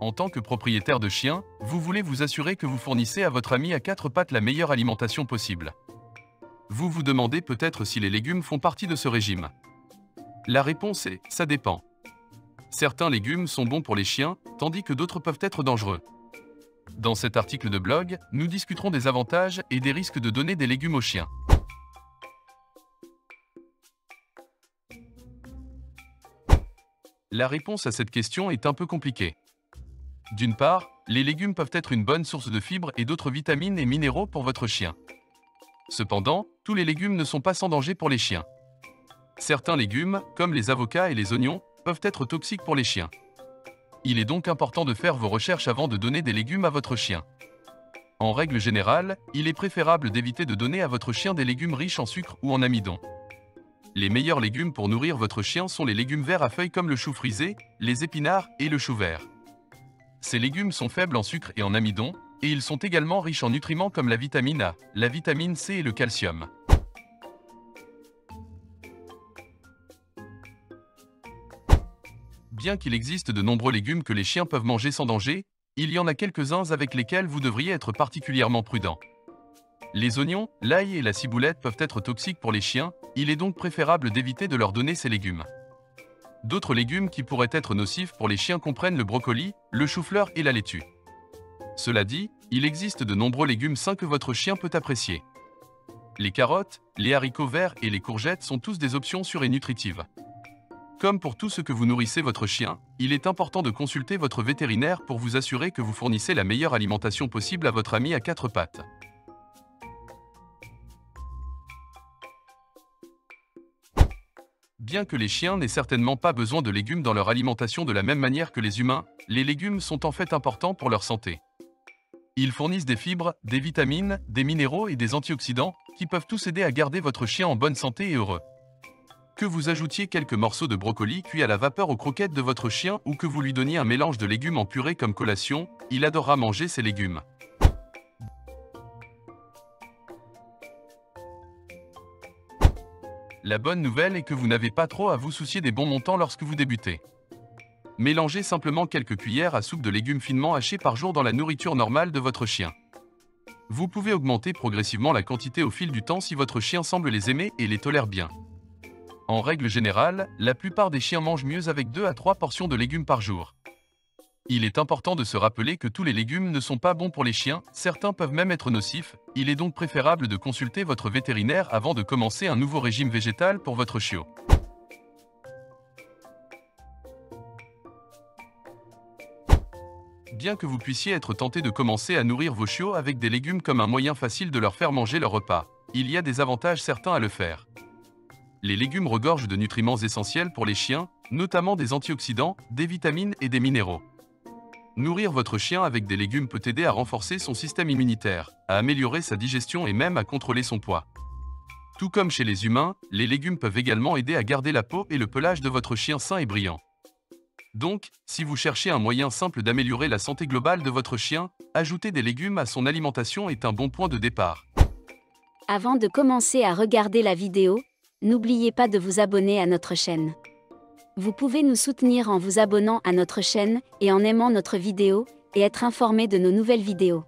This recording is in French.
En tant que propriétaire de chien, vous voulez vous assurer que vous fournissez à votre ami à quatre pattes la meilleure alimentation possible. Vous vous demandez peut-être si les légumes font partie de ce régime. La réponse est « ça dépend ». Certains légumes sont bons pour les chiens, tandis que d'autres peuvent être dangereux. Dans cet article de blog, nous discuterons des avantages et des risques de donner des légumes aux chiens. La réponse à cette question est un peu compliquée. D'une part, les légumes peuvent être une bonne source de fibres et d'autres vitamines et minéraux pour votre chien. Cependant, tous les légumes ne sont pas sans danger pour les chiens. Certains légumes, comme les avocats et les oignons, peuvent être toxiques pour les chiens. Il est donc important de faire vos recherches avant de donner des légumes à votre chien. En règle générale, il est préférable d'éviter de donner à votre chien des légumes riches en sucre ou en amidon. Les meilleurs légumes pour nourrir votre chien sont les légumes verts à feuilles comme le chou frisé, les épinards et le chou vert. Ces légumes sont faibles en sucre et en amidon, et ils sont également riches en nutriments comme la vitamine A, la vitamine C et le calcium. Bien qu'il existe de nombreux légumes que les chiens peuvent manger sans danger, il y en a quelques-uns avec lesquels vous devriez être particulièrement prudent. Les oignons, l'ail et la ciboulette peuvent être toxiques pour les chiens, il est donc préférable d'éviter de leur donner ces légumes. D'autres légumes qui pourraient être nocifs pour les chiens comprennent le brocoli, le chou-fleur et la laitue. Cela dit, il existe de nombreux légumes sains que votre chien peut apprécier. Les carottes, les haricots verts et les courgettes sont tous des options sûres et nutritives. Comme pour tout ce que vous nourrissez votre chien, il est important de consulter votre vétérinaire pour vous assurer que vous fournissez la meilleure alimentation possible à votre ami à quatre pattes. Bien que les chiens n'aient certainement pas besoin de légumes dans leur alimentation de la même manière que les humains, les légumes sont en fait importants pour leur santé. Ils fournissent des fibres, des vitamines, des minéraux et des antioxydants qui peuvent tous aider à garder votre chien en bonne santé et heureux. Que vous ajoutiez quelques morceaux de brocoli cuits à la vapeur aux croquettes de votre chien ou que vous lui donniez un mélange de légumes en purée comme collation, il adorera manger ces légumes. La bonne nouvelle est que vous n'avez pas trop à vous soucier des bons montants lorsque vous débutez. Mélangez simplement quelques cuillères à soupe de légumes finement hachés par jour dans la nourriture normale de votre chien. Vous pouvez augmenter progressivement la quantité au fil du temps si votre chien semble les aimer et les tolère bien. En règle générale, la plupart des chiens mangent mieux avec 2 à 3 portions de légumes par jour. Il est important de se rappeler que tous les légumes ne sont pas bons pour les chiens, certains peuvent même être nocifs, il est donc préférable de consulter votre vétérinaire avant de commencer un nouveau régime végétal pour votre chiot. Bien que vous puissiez être tenté de commencer à nourrir vos chiots avec des légumes comme un moyen facile de leur faire manger leur repas, il y a des avantages certains à le faire. Les légumes regorgent de nutriments essentiels pour les chiens, notamment des antioxydants, des vitamines et des minéraux. Nourrir votre chien avec des légumes peut aider à renforcer son système immunitaire, à améliorer sa digestion et même à contrôler son poids. Tout comme chez les humains, les légumes peuvent également aider à garder la peau et le pelage de votre chien sain et brillant. Donc, si vous cherchez un moyen simple d'améliorer la santé globale de votre chien, ajouter des légumes à son alimentation est un bon point de départ. Avant de commencer à regarder la vidéo, n'oubliez pas de vous abonner à notre chaîne. Vous pouvez nous soutenir en vous abonnant à notre chaîne et en aimant notre vidéo, et être informé de nos nouvelles vidéos.